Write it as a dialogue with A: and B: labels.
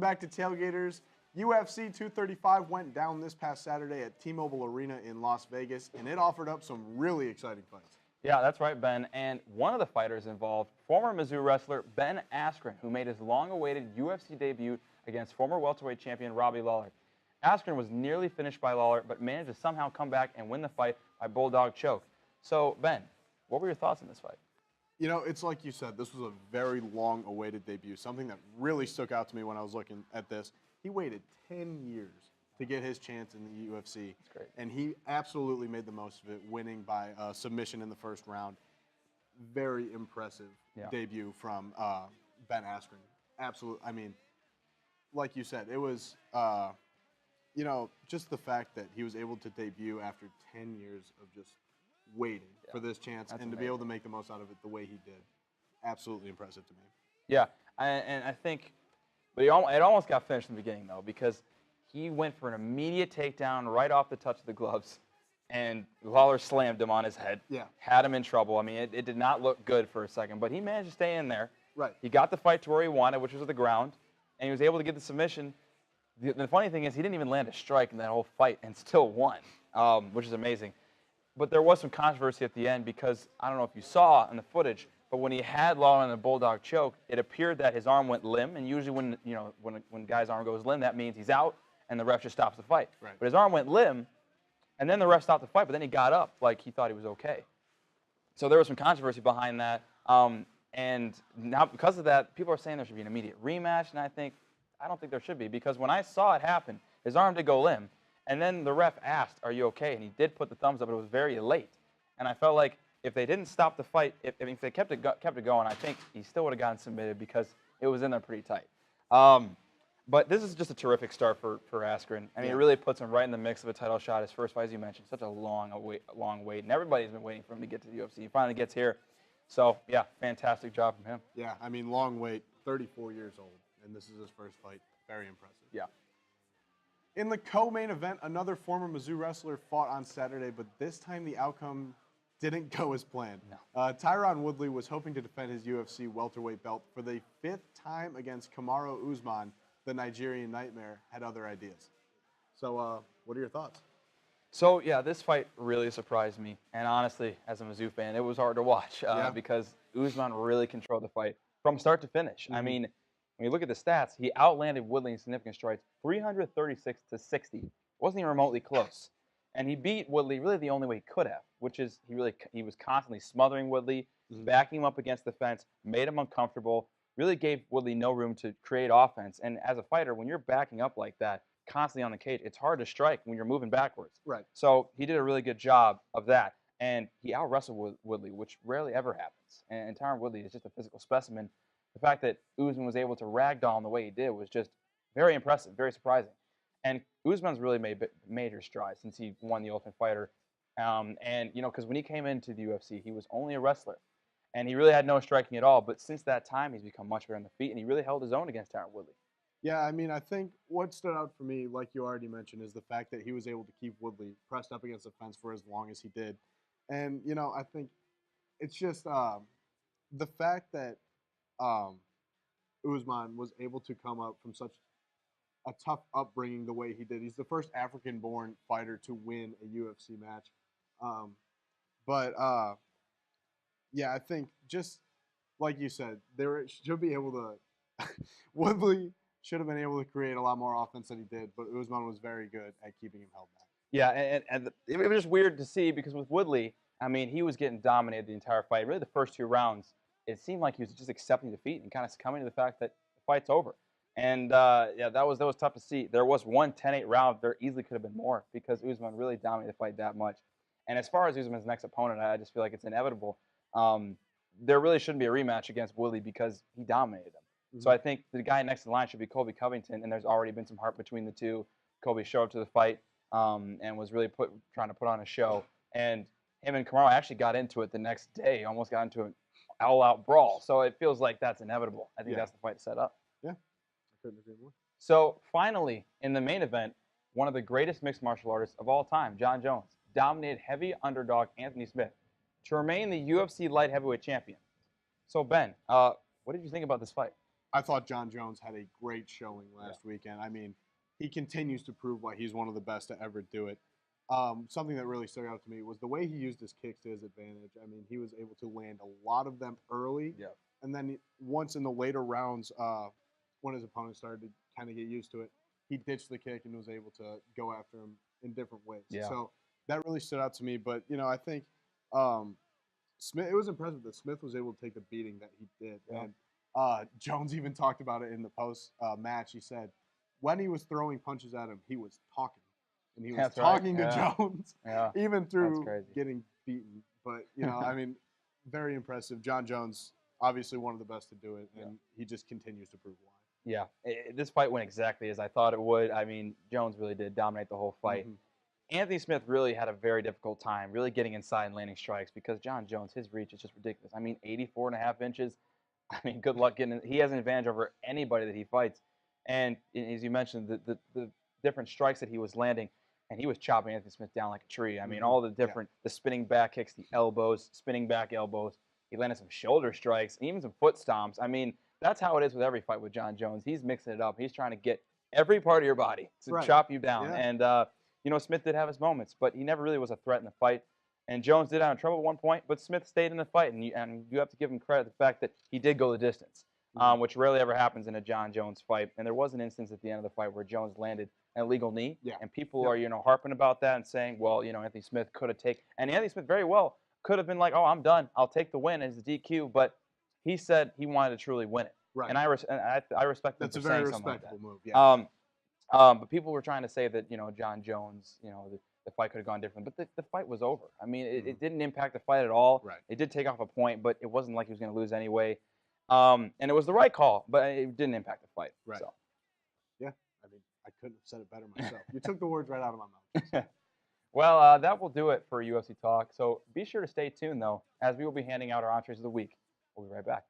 A: back to Tailgaters. UFC 235 went down this past Saturday at T-Mobile Arena in Las Vegas, and it offered up some really exciting fights.
B: Yeah, that's right, Ben. And one of the fighters involved, former Mizzou wrestler Ben Askren, who made his long-awaited UFC debut against former welterweight champion Robbie Lawler. Askren was nearly finished by Lawler, but managed to somehow come back and win the fight by bulldog choke. So, Ben, what were your thoughts on this fight?
A: You know, it's like you said, this was a very long-awaited debut, something that really stuck out to me when I was looking at this. He waited 10 years to get his chance in the UFC.
B: That's great.
A: And he absolutely made the most of it, winning by submission in the first round. Very impressive debut from Ben Askren. Absolutely. I mean, like you said, it was, you know, just the fact that he was able to debut after 10 years of just waiting for this chance and to be able to make the most out of it the way he did. Absolutely impressive to me.
B: Yeah, and I think, but it almost got finished in the beginning, though, because he went for an immediate takedown right off the touch of the gloves, and Lawler slammed him on his head.
A: Yeah.
B: Had him in trouble. I mean, it did not look good for a second, but he managed to stay in there.
A: Right.
B: He got the fight to where he wanted, which was at the ground, and he was able to get the submission. The funny thing is he didn't even land a strike in that whole fight and still won, which is amazing. But there was some controversy at the end because, I don't know if you saw in the footage, but when he had Lawler in the bulldog choke, it appeared that his arm went limp, and usually when a guy's arm goes limp, that means he's out and the ref just stops the fight.
A: Right.
B: But his arm went limp, and then the ref stopped the fight, but then he got up like he thought he was okay. So there was some controversy behind that, and now because of that, people are saying there should be an immediate rematch, and I don't think there should be, because when I saw it happen, his arm did go limp, and then the ref asked, "Are you okay?" And he did put the thumbs up, but it was very late. And I felt like if they didn't stop the fight, if they kept it going, I think he still would have gotten submitted because it was in there pretty tight. But this is just a terrific start for Askren. I mean, it really puts him right in the mix of a title shot. His first fight, as you mentioned, such a long wait, and everybody's been waiting for him to get to the UFC. He finally gets here. So, yeah, fantastic job from him.
A: Yeah, I mean, long wait, 34 years old, and this is his first fight. Very impressive.
B: Yeah.
A: In the co-main event, another former Mizzou wrestler fought on Saturday, but this time the outcome didn't go as planned.
B: No.
A: Tyron Woodley was hoping to defend his UFC welterweight belt for the 5th time against Kamaru Usman. The Nigerian Nightmare had other ideas. So, what are your thoughts?
B: So, yeah, this fight really surprised me. And honestly, as a Mizzou fan, it was hard to watch because Usman really controlled the fight from start to finish. I mean, when you look at the stats, he outlanded Woodley in significant strides, 336-60. Wasn't even remotely close. And he beat Woodley really the only way he could have, which is he was constantly smothering Woodley, backing him up against the fence, made him uncomfortable, really gave Woodley no room to create offense. And as a fighter, when you're backing up like that, constantly on the cage, it's hard to strike when you're moving backwards.
A: Right.
B: So he did a really good job of that. And he out-wrestled Woodley, which rarely ever happens. And Tyron Woodley is just a physical specimen. The fact that Usman was able to ragdoll him the way he did was just very impressive, very surprising. And Usman's really made major strides since he won the Ultimate Fighter. And, you know, because when he came into the UFC, he was only a wrestler. And he really had no striking at all. But since that time, he's become much better on the feet, and he really held his own against Tyron Woodley.
A: Yeah, I mean, I think what stood out for me, like you already mentioned, is the fact that he was able to keep Woodley pressed up against the fence for as long as he did. And, you know, I think it's just the fact that Usman was able to come up from such a tough upbringing the way he did. He's the first African-born fighter to win a UFC match. Yeah, I think just like you said, there should be able to Woodley should have been able to create a lot more offense than he did, but Usman was very good at keeping him held back.
B: Yeah, and it was just weird to see because with Woodley, I mean, he was getting dominated the entire fight. Really, the first 2 rounds, it seemed like he was just accepting defeat and kind of succumbing to the fact that the fight's over. And, yeah, that was tough to see. There was one 10-8 round. There easily could have been more because Usman really dominated the fight that much. And as far as Usman's next opponent, I just feel like it's inevitable. There really shouldn't be a rematch against Woodley because he dominated him. So I think the guy next in line should be Colby Covington, and there's already been some heart between the two. Colby showed up to the fight and was really trying to put on a show. And him and Kamaru actually got into it the next day, almost got into an all-out brawl. So it feels like that's inevitable. I think that's the fight set up.
A: Yeah, I couldn't agree more.
B: So finally, in the main event, one of the greatest mixed martial artists of all time, John Jones, dominated heavy underdog Anthony Smith to remain the UFC light heavyweight champion. So Ben, what did you think about this fight?
A: I thought John Jones had a great showing last weekend. I mean, he continues to prove why he's one of the best to ever do it. Something that really stuck out to me was the way he used his kicks to his advantage. I mean, he was able to land a lot of them early, and then once in the later rounds, when his opponent started to kind of get used to it, he ditched the kick and was able to go after him in different ways. So that really stood out to me. But I think Smith. It was impressive that Smith was able to take the beating that he did, and Jones even talked about it in the post match. He said when he was throwing punches at him, he was talking. And he was talking to Jones, even through getting beaten. But, I mean, very impressive. John Jones, obviously one of the best to do it, and he just continues to prove why.
B: Yeah, this fight went exactly as I thought it would. I mean, Jones really did dominate the whole fight. Anthony Smith really had a very difficult time really getting inside and landing strikes because John Jones, his reach is just ridiculous. I mean, 84.5 inches. I mean, good luck getting it. He has an advantage over anybody that he fights. And as you mentioned, the different strikes that he was landing, and he was chopping Anthony Smith down like a tree. I mean, all the different, the spinning back kicks, the elbows, spinning back elbows. He landed some shoulder strikes, even some foot stomps. I mean, that's how it is with every fight with John Jones. He's mixing it up. He's trying to get every part of your body to chop you down. And, Smith did have his moments, but he never really was a threat in the fight. And Jones did have trouble at one point, but Smith stayed in the fight. And you have to give him credit the fact that he did go the distance, which rarely ever happens in a John Jones fight. And there was an instance at the end of the fight where Jones landed an illegal knee. And people are, harping about that and saying, well, Anthony Smith could have taken. And Anthony Smith very well could have been like, oh, I'm done. I'll take the win as a DQ. But he said he wanted to truly win it. And I respect him for saying something like that.
A: That's a very respectable move.
B: But people were trying to say that, John Jones, the fight could have gone different. But the fight was over. I mean, it didn't impact the fight at all. It did take off a point, but it wasn't like he was going to lose anyway. And it was the right call, but it didn't impact the fight. So.
A: Yeah, I mean, I couldn't have said it better myself. You took the words right out of my mouth.
B: Well, that will do it for UFC Talk. So be sure to stay tuned, though, as we will be handing out our entrees of the week. We'll be right back.